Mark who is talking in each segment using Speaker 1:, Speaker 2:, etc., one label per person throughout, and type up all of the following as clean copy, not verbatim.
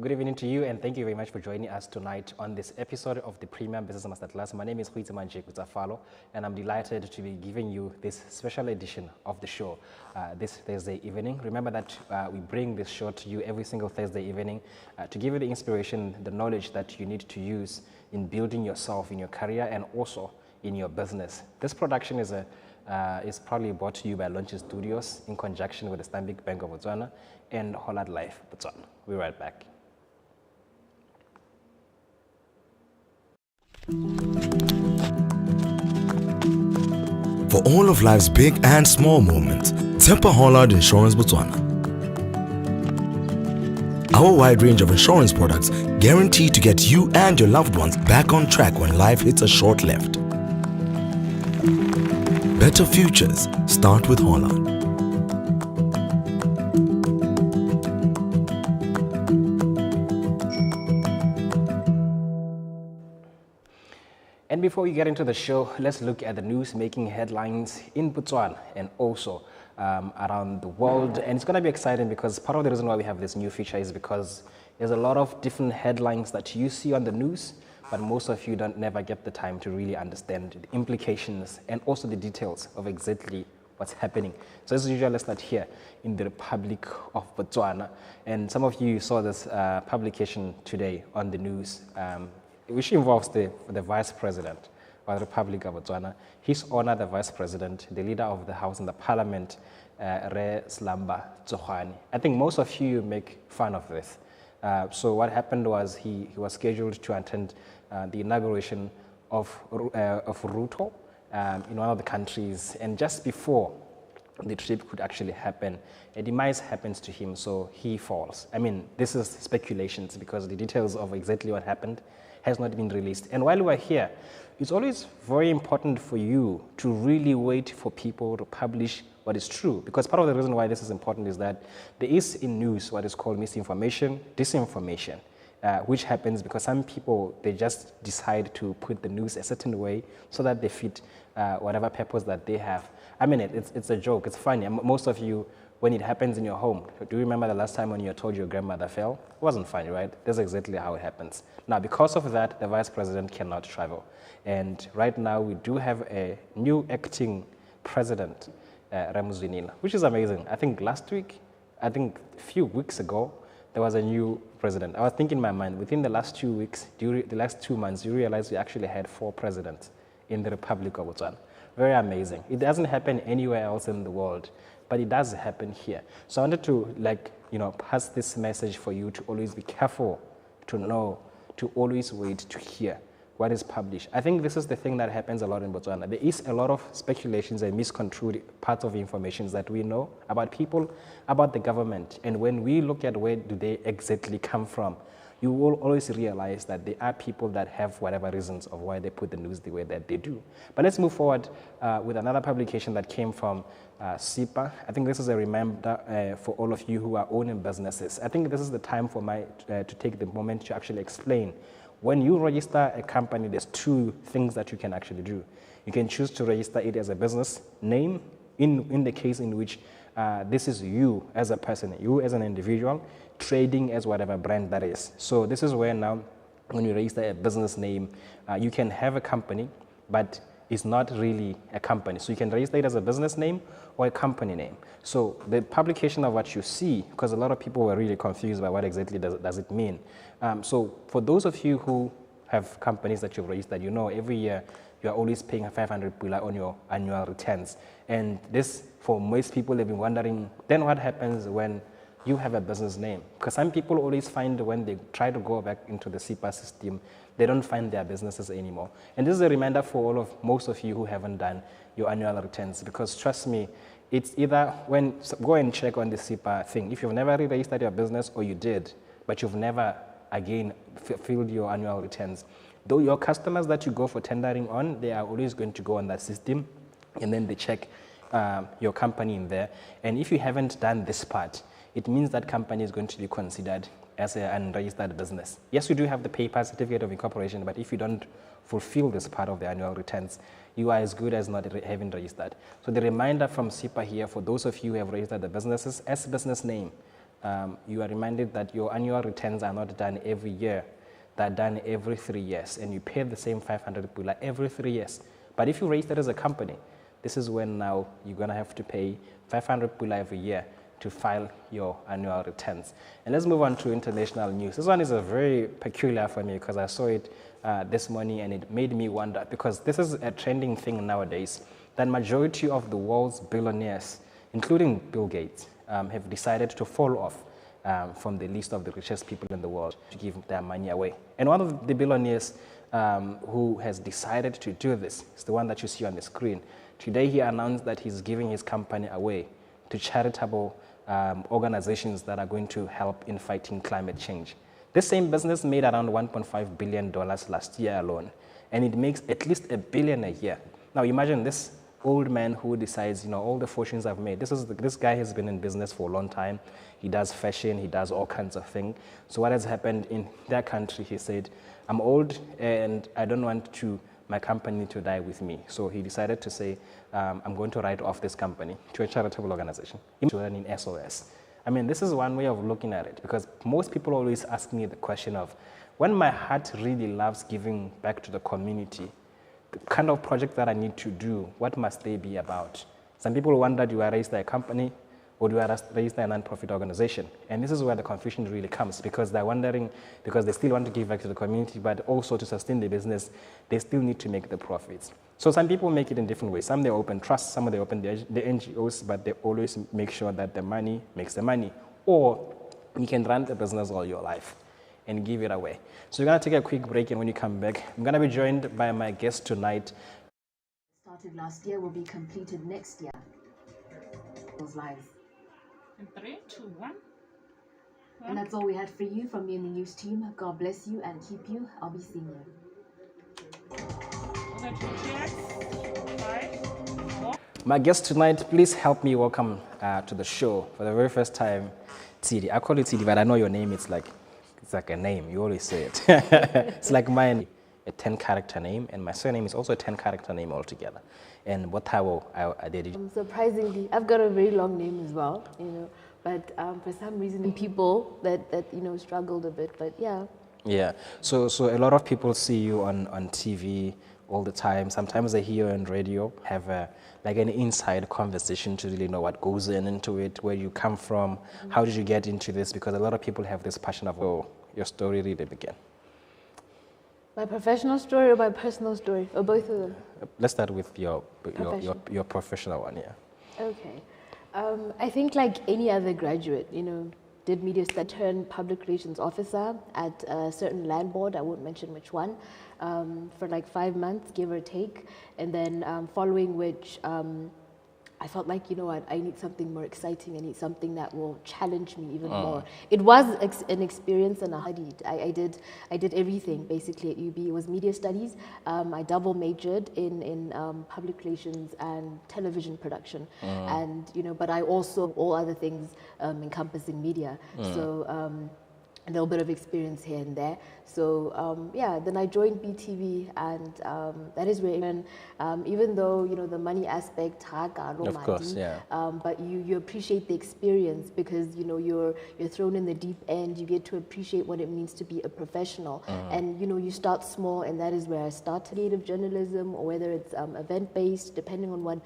Speaker 1: Good evening to you, and thank you very much for joining us tonight on this episode of the Premium Business Masterclass. My name is Khutsafalo, and I'm delighted to be giving you this special edition of the show this Thursday evening. Remember that we bring this show to you every single Thursday evening to give you the inspiration, the knowledge that you need to use in building yourself in your career and also in your business. This production is proudly brought to you by Launches Studios in conjunction with the Stanbic Bank of Botswana and Hollard Life Botswana. We'll be right back.
Speaker 2: For all of life's big and small moments, Temper Hollard Insurance Botswana. Our wide range of insurance products guarantee to get you and your loved ones back on track when life hits a short left. Better futures start with Hollard.
Speaker 1: And before we get into the show, let's look at the news making headlines in Botswana and also around the world. And it's going to be exciting because part of the reason why we have this new feature is because there's a lot of different headlines that you see on the news, but most of you don't never get the time to really understand the implications and also the details of exactly what's happening. So as usual, let's start here in the Republic of Botswana. And some of you saw this publication today on the news, which involves the Vice President of the Republic of Botswana, His Honor the Vice President, the Leader of the House and the Parliament, Re Slamba Tsokhwane. I think most of you make fun of this. So what happened was he was scheduled to attend the inauguration of Ruto in one of the countries, and just before the trip could actually happen, a demise happens to him, so he falls. I mean, this is speculations because the details of exactly what happened has not been released. And while we're here, it's always very important for you to really wait for people to publish what is true, because part of the reason why this is important is that there is in news what is called misinformation, disinformation, which happens because some people, they just decide to put the news a certain way so that they fit whatever purpose that they have. I mean, it's a joke, it's funny. Most of you, when it happens in your home, do you remember the last time when you were told your grandmother fell? It wasn't funny, right? That's exactly how it happens. Now, because of that, the Vice President cannot travel. And right now, we do have a new acting president, Ramuzvinila, which is amazing. I think a few weeks ago, there was a new president. I was thinking in my mind, within the last 2 weeks, during the last 2 months, you realize we actually had 4 presidents in the Republic of Botswana. Very amazing. It doesn't happen anywhere else in the world, but it does happen here. So I wanted to pass this message for you to always be careful, to know, to always wait to hear what is published. I think this is the thing that happens a lot in Botswana. There is a lot of speculations and misconstrued parts of information that we know about people, about the government. And when we look at where do they exactly come from, you will always realize that there are people that have whatever reasons of why they put the news the way that they do. But let's move forward with another publication that came from SIPA. I think this is a reminder for all of you who are owning businesses. I think this is the time for to take the moment to actually explain. When you register a company, there's 2 things that you can actually do. You can choose to register it as a business name in the case in which this is you as a person, you as an individual, trading as whatever brand that is. So this is where now, when you register a business name, you can have a company, but it's not really a company. So you can register it as a business name or a company name. So the publication of what you see, because a lot of people were really confused by what exactly does it mean. So for those of you who have companies that you've registered, you know every year you're always paying 500 pula on your annual returns. And this, for most people, have been wondering, then what happens when you have a business name? Because some people always find when they try to go back into the SIPA system, they don't find their businesses anymore. And this is a reminder for most of you who haven't done your annual returns, because trust me, it's either go and check on the SIPA thing. If you've never registered your business, or you did, but you've never again filled your annual returns, though your customers that you go for tendering on, they are always going to go on that system, and then they check your company in there. And if you haven't done this part, it means that company is going to be considered as an unregistered business. Yes, you do have the paper certificate of incorporation, but if you don't fulfill this part of the annual returns, you are as good as not having registered. So the reminder from SIPA here, for those of you who have registered the businesses as business name, you are reminded that your annual returns are not done every year. They're done every 3 years, and you pay the same 500 pula every 3 years. But if you register as a company, this is when now you're going to have to pay 500 pula every year to file your annual returns. And let's move on to international news. This one is a very peculiar for me because I saw it this morning and it made me wonder, because this is a trending thing nowadays, that majority of the world's billionaires, including Bill Gates, have decided to fall off from the list of the richest people in the world to give their money away. And one of the billionaires who has decided to do this is the one that you see on the screen. Today he announced that he's giving his company away to charitable organizations that are going to help in fighting climate change. This same business made around $1.5 billion last year alone, and it makes at least $1 billion a year. Now imagine this old man who decides, all the fortunes I've made. This guy has been in business for a long time. He does fashion, he does all kinds of things. So what has happened in their country, he said, I'm old and I don't want my company to die with me. So he decided to say, I'm going to write off this company to a charitable organization, children in SOS. I mean, this is one way of looking at it, because most people always ask me the question of, when my heart really loves giving back to the community, the kind of project that I need to do, what must they be about? Some people wonder, do I raise a company or do I raise a non-profit organization? And this is where the confusion really comes, because they're wondering, because they still want to give back to the community, but also to sustain the business, they still need to make the profits. So some people make it in different ways. Some they open trusts, some they open the NGOs, but they always make sure that the money makes the money. Or you can run the business all your life and give it away. So we're going to take a quick break, and when you come back, I'm going to be joined by my guest tonight.
Speaker 3: Started last year will be completed next year. Those lives.
Speaker 4: In 3, 2, 1.
Speaker 3: And that's all we had for you from me and the news team. God bless you and keep you. I'll be seeing you.
Speaker 1: My guest tonight, please help me welcome to the show for the very first time, Tidi. I call you Tidi, but I know your name. It's like a name. You always say it. It's like mine, a 10-character name, and my surname is also a 10-character name altogether. And what I did.
Speaker 3: Surprisingly, I've got a very long name as well, but for some reason, people that struggled a bit, but yeah.
Speaker 1: Yeah. So a lot of people see you on TV all the time. Sometimes they hear you on radio, have like an inside conversation to really know what goes into it, where you come from, how did you get into this? Because a lot of people have this passion of, your story really began.
Speaker 3: My professional story or my personal story, or both of them?
Speaker 1: Let's start with your professional one, yeah.
Speaker 3: Okay. I think like any other graduate, did media studies, turned public relations officer at a certain land board, I won't mention which one, for like 5 months, give or take. And then following which, I felt like, I need something more exciting. I need something that will challenge me even more. It was an experience, and I did everything basically at UB. It was media studies. I double majored in public relations and television production, and but I also all other things encompassing media. So. A little bit of experience here and there. So then I joined BTV, and that is where even though the money aspect,
Speaker 1: of course, yeah.
Speaker 3: But you appreciate the experience, because you're thrown in the deep end. You get to appreciate what it means to be a professional, and you start small, and that is where I started creative journalism, or whether it's event based, depending on what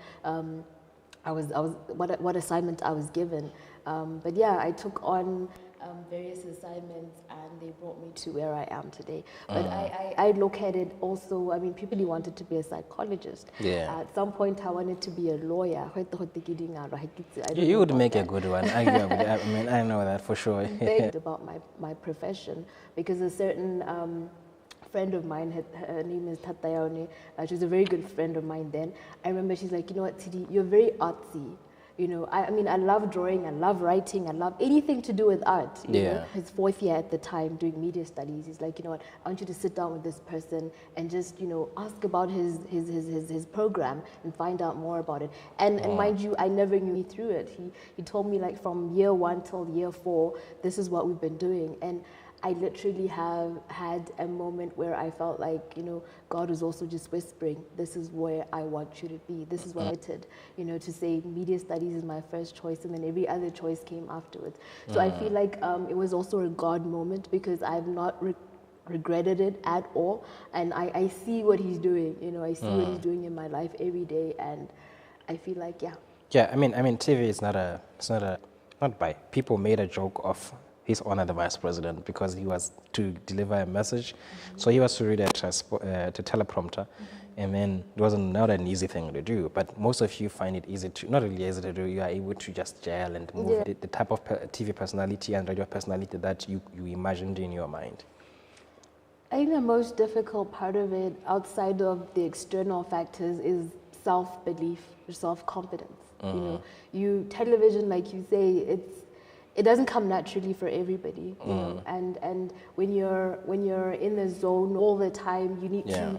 Speaker 3: assignment I was given. But yeah, I took on various assignments, and they brought me to where I am today. But I look at it also, people wanted to be a psychologist.
Speaker 1: Yeah.
Speaker 3: At some point, I wanted to be a lawyer.
Speaker 1: You would make a good one. I know that for sure.
Speaker 3: Begged about my profession, because a certain friend of mine, her name is Tatayone, she was a very good friend of mine then. I remember she's like, Tidi, you're very artsy. I love drawing, I love writing, I love anything to do with art. You know? His 4th year at the time doing media studies, he's like, I want you to sit down with this person and just, ask about his program and find out more about it. And mind you, I never knew through it. He told me like from year 1 till year 4, this is what we've been doing. And I literally have had a moment where I felt like, you know, God was also just whispering, this is where I want you to be. This is what I did, you know, to say media studies is my first choice, and then every other choice came afterwards. So I feel like it was also a God moment, because I've not regretted it at all. And I see what he's doing, you know, I see what he's doing in my life every day. And I feel like, yeah.
Speaker 1: Yeah, I mean, TV is not by people made a joke of His Honor the Vice President because he was to deliver a message, so he was to read a teleprompter, and then it wasn't not an easy thing to do. But most of you find it easy to, not really easy to do. You are able to just gel and move the type of TV personality and radio personality that you imagined in your mind.
Speaker 3: I think the most difficult part of it, outside of the external factors, is self-belief, self-confidence. You know, television, like you say, it doesn't come naturally for everybody. You know, and when you're in the zone all the time, you need to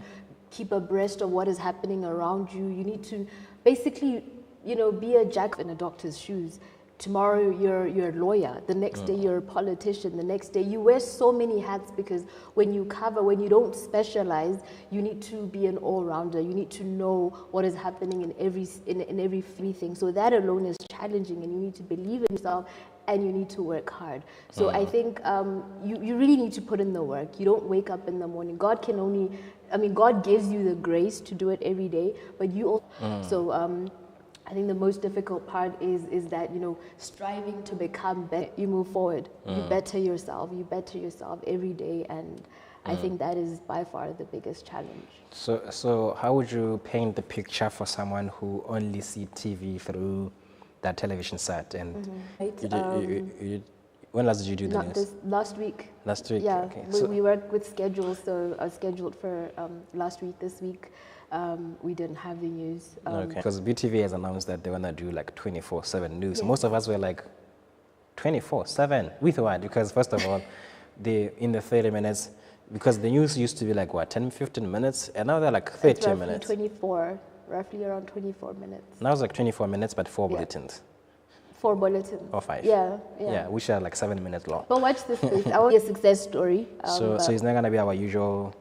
Speaker 3: keep abreast of what is happening around you. You need to basically, you know, be a jack in a doctor's shoes. Tomorrow you're a lawyer, the next day you're a politician, the next day you wear so many hats, because when you when you don't specialize, you need to be an all-rounder. You need to know what is happening in everything. So that alone is challenging, and you need to believe in yourself, and you need to work hard. So I think you really need to put in the work. You don't wake up in the morning. God gives you the grace to do it every day, but you also, so I think the most difficult part is that, you know, striving to become better. You move forward, you better yourself every day, and I think that is by far the biggest challenge.
Speaker 1: So how would you paint the picture for someone who only see TV through that television set? And when last did you do the news?
Speaker 3: Last week.
Speaker 1: Last week,
Speaker 3: yeah.
Speaker 1: okay.
Speaker 3: We work with schedules, so I was scheduled for last week, this week. We didn't have the news.
Speaker 1: Okay. Because BTV has announced that they want to do like 24/7 news. Most of us were like, 24/7? With what? Because first of all, in the 30 minutes, because the news used to be like, what, 10, 15 minutes? And now they're like 30 minutes.
Speaker 3: Roughly around 24 minutes.
Speaker 1: Now it's like 24 minutes, but 4 bulletins.
Speaker 3: 4 bulletins.
Speaker 1: Or 5.
Speaker 3: Yeah,
Speaker 1: which are like 7 minutes long.
Speaker 3: But watch this space. I want a success story.
Speaker 1: So it's not going to be our usual,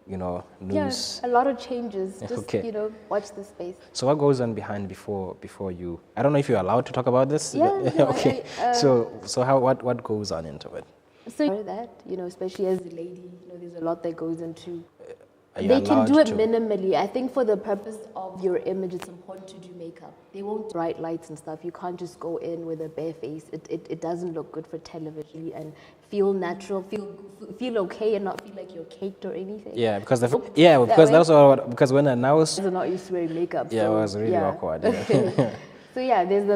Speaker 1: you know, news.
Speaker 3: Yeah, a lot of changes. Just,
Speaker 1: okay.
Speaker 3: You know, watch this space.
Speaker 1: So what goes on behind before you, I don't know if you're allowed to talk about this.
Speaker 3: Yeah.
Speaker 1: Okay. So what goes on into it?
Speaker 3: So that, you know, especially as a lady, you know, there's a lot that goes into.
Speaker 1: They
Speaker 3: can do it minimally. I think for the purpose of your image, it's important to do makeup. They won't bright lights and stuff. You can't just go in with a bare face. It doesn't look good for television. And feel natural, feel okay, and not feel like you're caked or anything.
Speaker 1: Yeah, because because when I announced,
Speaker 3: they're not used to wearing makeup.
Speaker 1: Yeah,
Speaker 3: so,
Speaker 1: it was really awkward. Yeah.
Speaker 3: So yeah, there's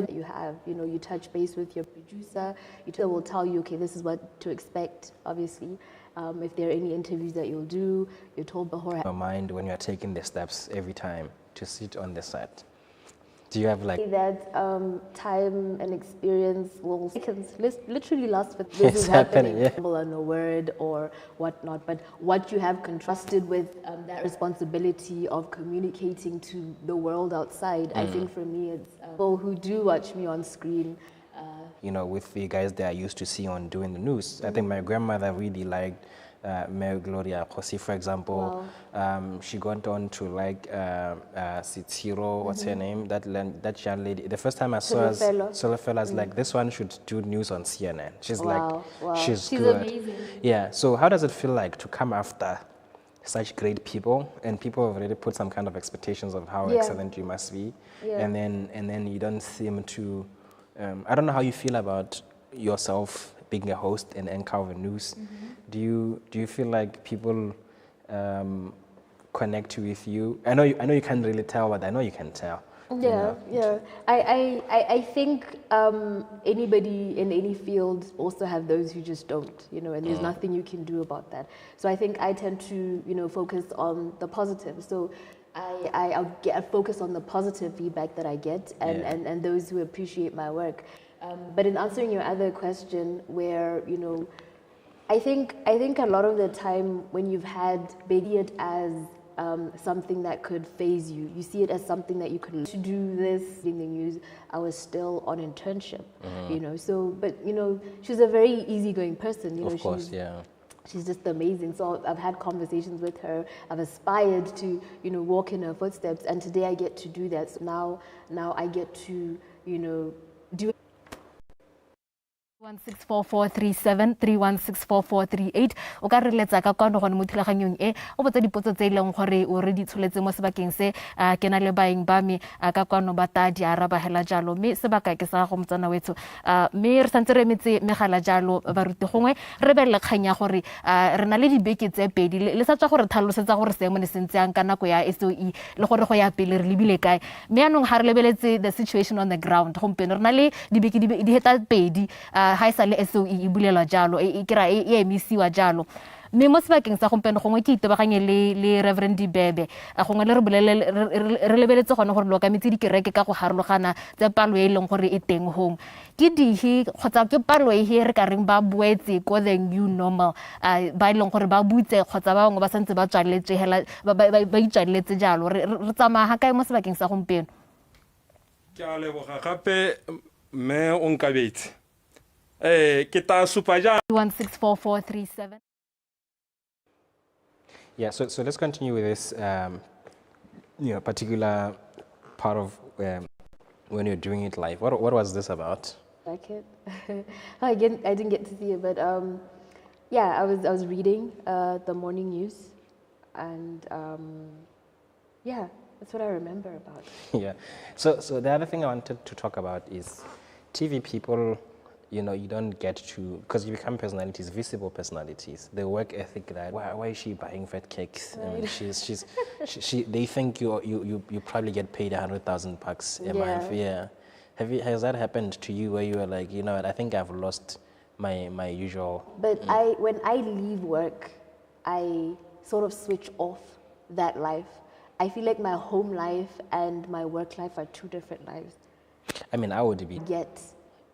Speaker 3: you touch base with your producer. They will tell you, okay, this is what to expect, obviously. If there are any interviews that you'll do, you're told beforehand.
Speaker 1: Your mind when you're taking the steps every time to sit on the set. Do you have like
Speaker 3: that time and experience will literally last for this is happening, on a word or whatnot, but what you have contrasted with that responsibility of communicating to the world outside. I think for me, it's people who do watch me on screen.
Speaker 1: You know, with the guys that I used to see on doing the news. I think my grandmother really liked Mary Gloria Khutsafalo, for example. Wow. She got on to like Sitiro, what's her name? That young lady. The first time I saw her, Khutsafalo, I was like, this one should do news on CNN. She's she's good.
Speaker 3: Amazing.
Speaker 1: Yeah. So how does it feel like to come after such great people, and people have already put some kind of expectations of how excellent you must be, and then you don't seem to. I don't know how you feel about yourself being a host and anchor of the news. Do you feel like people connect with you? I know you can't really tell, but I know you can tell.
Speaker 3: Yeah. I think anybody in any field also have those who just don't, you know, and there's nothing you can do about that. So I think I tend to, you know, focus on the positive. So I'll focus on the positive feedback that I get and those who appreciate my work. But in answering your other question, where, you know, I think a lot of the time when you've had maybe it as something that could phase you, you see it as something that you could to do this in the news. I was still on internship, you know. So, but you know, she's a very easygoing person. You know,
Speaker 1: of course, yeah.
Speaker 3: she's just amazing. So I've had conversations with her. I've aspired to, walk in her footsteps, and today I get to do that. So now I get to, do
Speaker 5: 3164437 3164438 o ka re letsa ka kwano gone mo thulaganyong e o botsa dipotso tse ileng gore o re di tsholetse mo sebakeng se ke na le baeng ba me ka kwano ba ta di araba hela jalo mme sebaka ke sa go motsana wetso mme re santse re metse megala jalo baruti gongwe re be le kganya gore re na le dibeke tse pedi le sa tswa gore tlhalosetsa gore seemo ne sentseang ka nako ya SOE le gore go ya pele re lebile kae mme anong ha re lebeletse the situation on the ground gompieno re na le dibeke di heta pedi ha e sa le SOE e bulela jalo e kira e emisiwa jalo mme mo sebakeng sa gompieno gongwe ke itebaganye le Reverend Dibebe gongwe le re lebeletse gone gore lo ka metsi dikereke ka go harologana tse palo e leng gore e teng hong ke dihi kgotsa ke palo e re ka reng ba boetse ko the new normal ba ileng gore ba butse kgotsa ba bangwe ba santse ba tswaletse hela ba itswaletse jalo re tsamaya kae mo sebakeng sa gompieno
Speaker 6: ke a leboga gape mme o nkabetse kita super
Speaker 5: 1644437
Speaker 1: Yeah, so let's continue with this particular part of when you're doing it live. What was this about?
Speaker 3: like it. I didn't get to see it, but yeah, I was reading the morning news, and yeah, that's what I remember about it.
Speaker 1: Yeah. So the other thing I wanted to talk about is TV people. You don't get to, because you become personalities, visible personalities. The work ethic that why is she buying fat cakes? I mean, they think you probably get paid $100,000 a month. Yeah. Has that happened to you where you were like, what, I think I've lost my usual.
Speaker 3: But when I leave work, I sort of switch off that life. I feel like my home life and my work life are two different lives.
Speaker 1: I mean, I would be.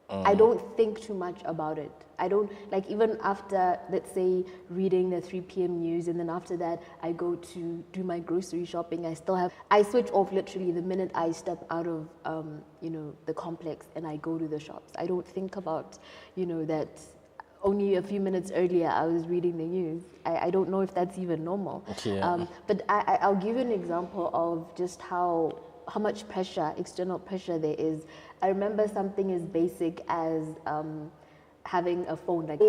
Speaker 3: I don't think too much about it. I don't, like, even after, let's say, reading the 3 p.m. news, and then after that, I go to do my grocery shopping. I switch off literally the minute I step out of, the complex and I go to the shops. I don't think about, that only a few minutes earlier I was reading the news. I don't know if that's even normal.
Speaker 1: Okay.
Speaker 3: But I'll give you an example of just how much pressure, external pressure there is. I remember something as basic as having a phone. Like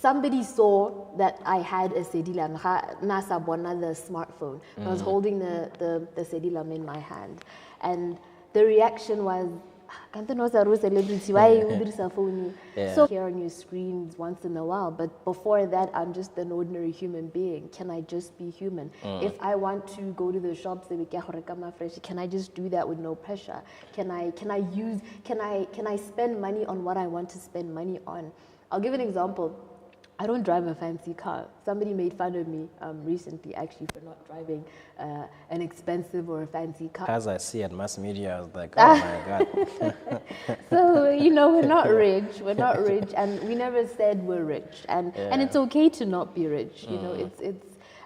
Speaker 3: somebody saw that I had a Sedilam, nasa bona the smartphone. I was holding the Sedilam in my hand, and the reaction was, celebrity, why you your phone? So here on your screens once in a while, but before that, I'm just an ordinary human being. Can I just be human? If I want to go to the shops, can I just do that with no pressure? Can I spend money on what I want to spend money on? I'll give an example. I don't drive a fancy car. Somebody made fun of me recently, actually, for not driving an expensive or a fancy car.
Speaker 1: As I see at mass media, I was like, oh my God.
Speaker 3: So, we're not rich. We're not rich, and we never said we're rich. And it's okay to not be rich.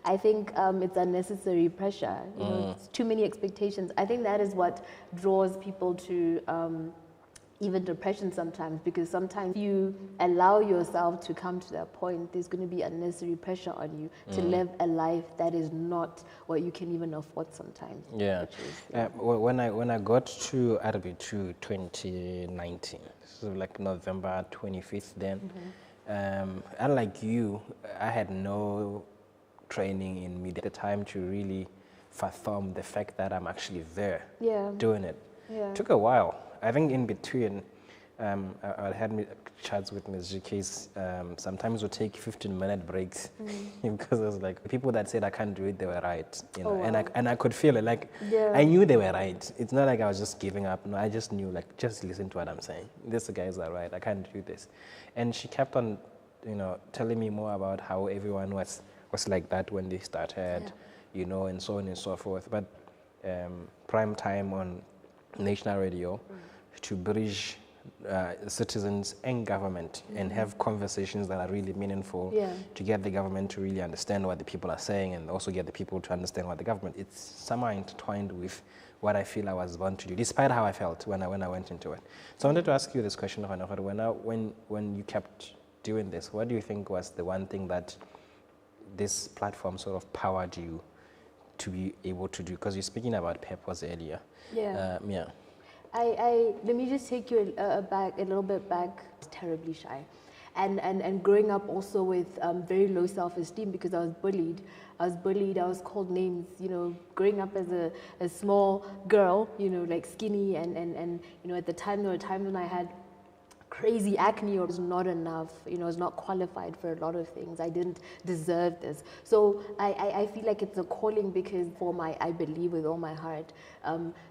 Speaker 3: I think it's unnecessary pressure. It's too many expectations. I think that is what draws people to even depression sometimes, because sometimes you allow yourself to come to that point, there's going to be unnecessary pressure on you to live a life that is not what you can even afford sometimes.
Speaker 1: Yeah. When I got to RB2 2019, so like November 25th then, unlike you, I had no training in media at the time to really fathom the fact that I'm actually there doing it.
Speaker 3: Yeah.
Speaker 1: Took a while. I think in between, I had chats with Ms. GK's. Sometimes we'll take 15-minute breaks because it was like people that said I can't do it, they were right, and I could feel it. Like I knew they were right. It's not like I was just giving up. No, I just knew, like, just listen to what I'm saying. These guys are right. I can't do this, and she kept on, telling me more about how everyone was like that when they started, and so on and so forth. But prime time on national radio to bridge citizens and government and have conversations that are really meaningful to get the government to really understand what the people are saying and also get the people to understand what the government. It's somehow intertwined with what I feel I was born to do, despite how I felt when I went into it. So I wanted to ask you this question, when you kept doing this, what do you think was the one thing that this platform sort of powered you to be able to do? Because you're speaking about purpose earlier.
Speaker 3: Yeah.
Speaker 1: Yeah.
Speaker 3: Let me just take you a little bit back. Terribly shy, and growing up also with very low self-esteem because I was bullied. I was called names. You know, growing up as a small girl, you know, like skinny, and you know, at the time there were times when I had crazy acne or was not enough, you know, I was not qualified for a lot of things. I didn't deserve this. So I feel like it's a calling because I believe with all my heart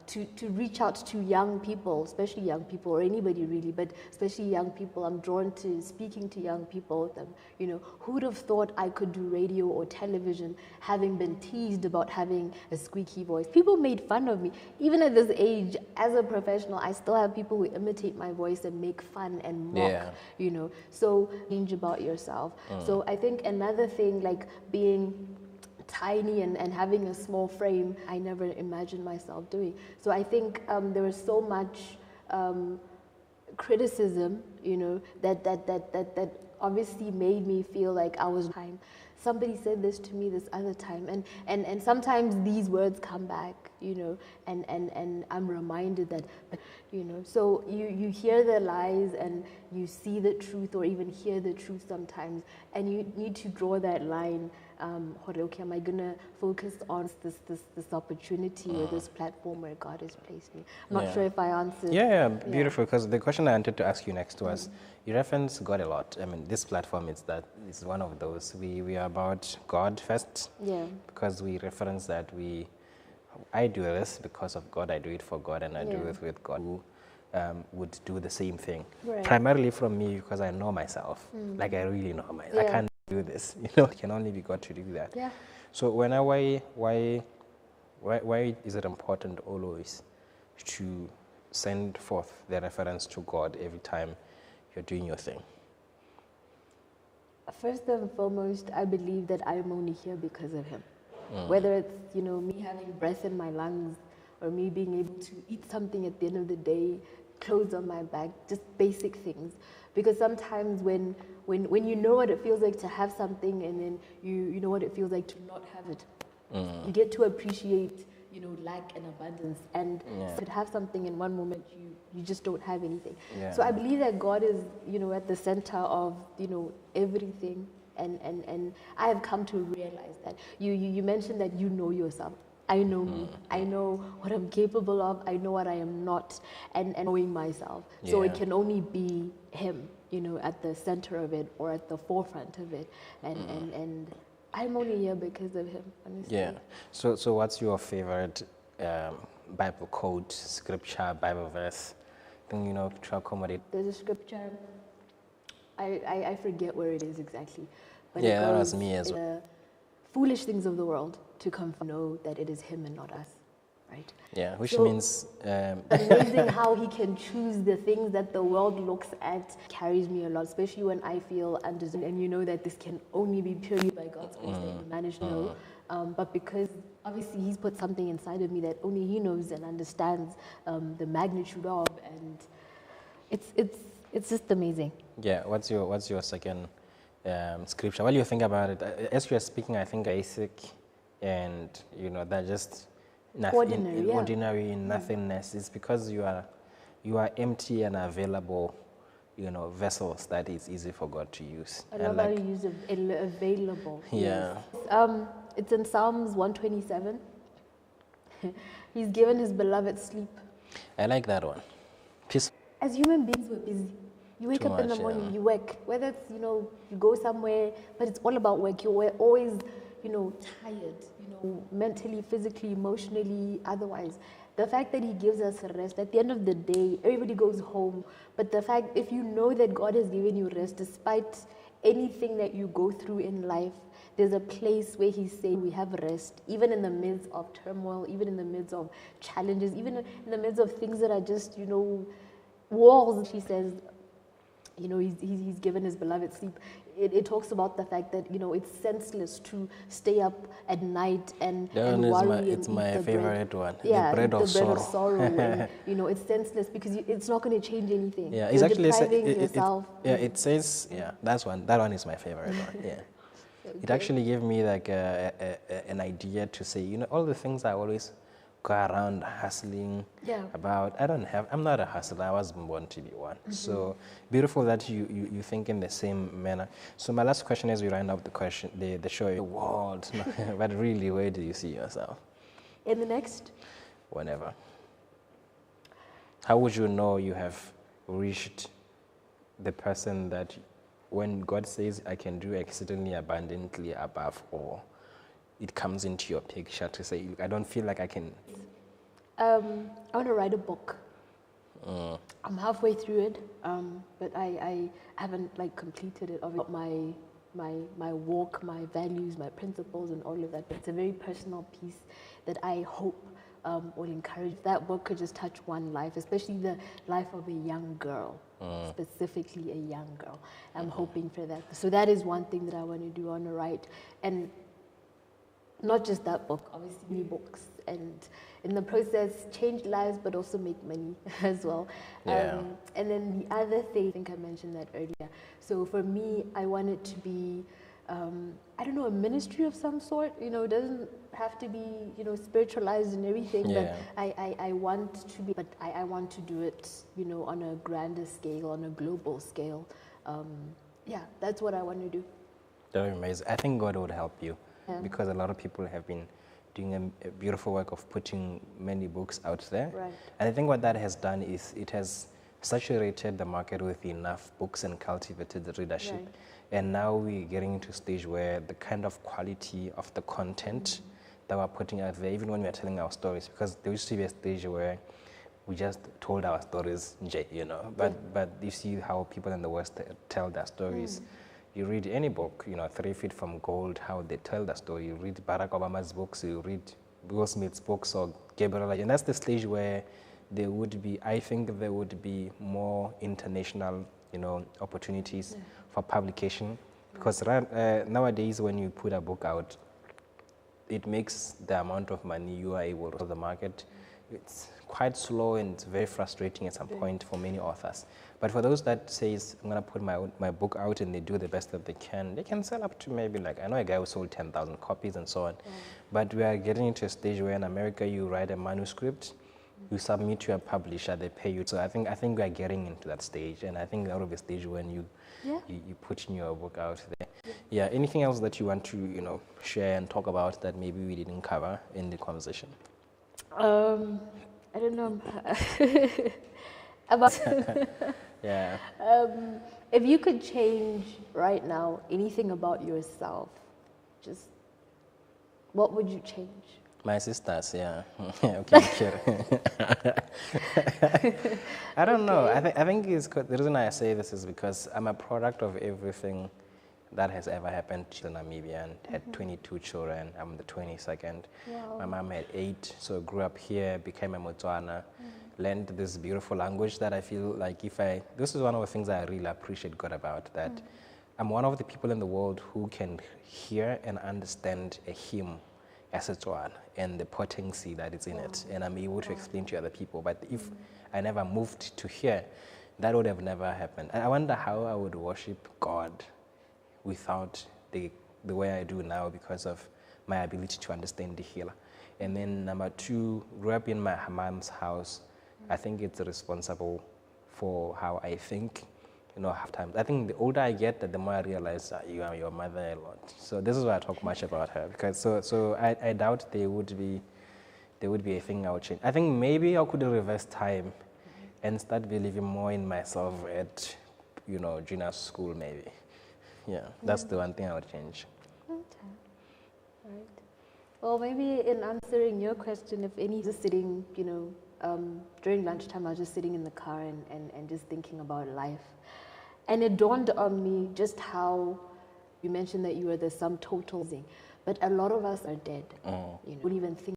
Speaker 3: to reach out to young people, especially young people or anybody really, but especially young people. I'm drawn to speaking to young people. You know, who would have thought I could do radio or television having been teased about having a squeaky voice? People made fun of me. Even at this age, as a professional, I still have people who imitate my voice and make fun and mock, you know. So change about yourself. So I think another thing, like being tiny and having a small frame, I never imagined myself doing. So I think there was so much criticism, you know, that obviously made me feel like I was time. Somebody said this to me this other time, and sometimes these words come back, you know, and I'm reminded that, you know, so you hear the lies and you see the truth or even hear the truth sometimes, and you need to draw that line. Okay, am I gonna focus on this opportunity or this platform where God has placed me? I'm not sure if I answered.
Speaker 1: Yeah, beautiful. Because the question I wanted to ask you next was, you reference God a lot. I mean, this platform is one of those. We are about God first.
Speaker 3: Yeah.
Speaker 1: Because we reference that I do this because of God. I do it for God, and I do it with God. Who would do the same thing. Right. Primarily from me because I know myself. Like I really know myself. I can't do this. You know, it can only be God to do that. Yeah. So why is it important always to send forth the reference to God every time you're doing your thing?
Speaker 3: First and foremost, I believe that I'm only here because of Him. Whether it's, you know, me having breath in my lungs or me being able to eat something at the end of the day, clothes on my back, just basic things. Because sometimes when you know what it feels like to have something and then you know what it feels like to not have it, you get to appreciate, you know, lack and abundance. And to have something in one moment, you just don't have anything. Yeah. So I believe that God is, you know, at the center of, you know, everything. And I have come to realize that. You mentioned that you know yourself. I know me. I know what I'm capable of. I know what I am not. And knowing myself. So it can only be Him, you know, at the center of it or at the forefront of it. And I'm only here because of Him, honestly.
Speaker 1: Yeah. So what's your favorite Bible quote, scripture, Bible verse? Thing, you know, to accommodate.
Speaker 3: There's a scripture. I forget where it is exactly. But
Speaker 1: yeah, that was me as well.
Speaker 3: Foolish things of the world to know that it is Him and not us, right?
Speaker 1: Yeah, which means...
Speaker 3: amazing how He can choose the things that the world looks at carries me a lot, especially when I feel undeserved. And you know that this can only be purely by God's grace that you manage to know. But because obviously He's put something inside of me that only He knows and understands the magnitude of, and it's just amazing.
Speaker 1: Yeah, what's your second scripture? While you think about it, as you are speaking, I think basic, and you know they're just nothing, ordinary in nothingness. It's because you are empty and available, you know, vessels that it's easy for God to use.
Speaker 3: I love how you use available.
Speaker 1: Yeah.
Speaker 3: Yes. It's in Psalms 127. He's given His beloved sleep.
Speaker 1: I like that one. Peace.
Speaker 3: As human beings, we're busy. You wake up in the morning, you work. Whether it's, you know, you go somewhere, but it's all about work. You're always, you know, tired, you know, mentally, physically, emotionally, otherwise. The fact that He gives us rest, at the end of the day, everybody goes home. But the fact, if you know that God has given you rest, despite anything that you go through in life, there's a place where He's saying we have rest, even in the midst of turmoil, even in the midst of challenges, even in the midst of things that are just, you know, walls. She says, you know, he's given his beloved sleep. It talks about the fact that, you know, it's senseless to stay up at night and worry
Speaker 1: it's
Speaker 3: and
Speaker 1: my
Speaker 3: eat the
Speaker 1: favorite
Speaker 3: bread.
Speaker 1: one.
Speaker 3: Yeah,
Speaker 1: The bread
Speaker 3: the
Speaker 1: of
Speaker 3: bread
Speaker 1: sorrow.
Speaker 3: of sorrow. And, you know, it's senseless because it's not going to change anything.
Speaker 1: Yeah,
Speaker 3: You're
Speaker 1: it's actually
Speaker 3: depriving yourself.
Speaker 1: it says that's one. That one is my favorite one. Yeah, it
Speaker 3: Okay.
Speaker 1: actually gave me like an idea to say, you know, all the things I always go around hustling
Speaker 3: Yeah.
Speaker 1: about. I'm not a hustler. I wasn't born to be one. So beautiful that you think in the same manner. So my last question as we round up the show, the world, but really, where do you see yourself?
Speaker 3: In the next?
Speaker 1: Whenever. How would you know you have reached the person that when God says, I can do exceedingly abundantly above all, it comes into your picture to say, I don't feel like I can.
Speaker 3: I want to write a book. I'm halfway through it, but I haven't like completed it. About my walk, my values, my principles, and all of that. But it's a very personal piece that I hope will encourage. That book could just touch one life, especially the life of a young girl, specifically a young girl. I'm hoping for that. So that is one thing that I want to do. I want to write, and not just that book, obviously new books, and in the process change lives but also make money as well.
Speaker 1: Yeah.
Speaker 3: And then the other thing, I think I mentioned that earlier, so for me I want it to be I don't know, a ministry of some sort. You know, it doesn't have to be, you know, spiritualized and everything,
Speaker 1: Yeah.
Speaker 3: but I want to be, but I want to do it, you know, on a grander scale, on a global scale. Yeah, that's what I want to do.
Speaker 1: That would be amazing. I think God would help you
Speaker 3: Yeah.
Speaker 1: because a lot of people have been doing a beautiful work of putting many books out there.
Speaker 3: Right.
Speaker 1: And I think what that has done is it has saturated the market with enough books and cultivated the readership.
Speaker 3: Right.
Speaker 1: And now we're getting into a stage where the kind of quality of the content that we're putting out there, even when we're telling our stories, because there used to be a stage where we just told our stories, you know, but you see how people in the West tell their stories. You read any book, you know, 3 Feet from Gold, how they tell the story. You read Barack Obama's books, you read Will Smith's books or Gabriel, and that's the stage where there would be, I think there would be more international, you know, opportunities for publication. Because nowadays when you put a book out, it makes the amount of money you are able to the market. It's quite slow and it's very frustrating at some point for many authors. But for those that says, I'm going to put my book out and they do the best that they can sell up to maybe like, I know a guy who sold 10,000 copies and so on. But we are getting into a stage where in America you write a manuscript, you submit to a publisher, they pay you. So I think we are getting into that stage, and I think out of a stage when you put in your book out there. Yeah. Anything else that you want to, you know, share and talk about that maybe we didn't cover in the conversation?
Speaker 3: I don't know about
Speaker 1: Yeah.
Speaker 3: if you could change right now anything about yourself, just what would you change?
Speaker 1: My sisters, yeah. Okay, sure. I don't know. I think it's the reason I say this is because I'm a product of everything that has ever happened to Namibia, and had 22 children. I'm the 22nd.
Speaker 3: Wow.
Speaker 1: My mom had 8, so grew up here, became a Motswana, learned this beautiful language that I feel like this is one of the things I really appreciate God about, that I'm one of the people in the world who can hear and understand a hymn as a Tswana and the potency that is in it, and I'm able to explain to other people. But if I never moved to here, that would have never happened. I wonder how I would worship God without the way I do now because of my ability to understand the healer. And then number 2, grew up in my mom's house. I think it's responsible for how I think. You know, half times I think the older I get, the more I realize that you are your mother a lot. So this is why I talk much about her, because so I doubt there would be a thing I would change. I think maybe I could reverse time and start believing more in myself at, you know, junior school maybe. Yeah, that's the one thing I would change.
Speaker 3: Okay. Right. Well, maybe in answering your question, if any, just sitting, you know, during lunchtime, I was just sitting in the car and just thinking about life. And it dawned on me just how you mentioned that you were the sum total thing, but a lot of us are dead. You know, don't even think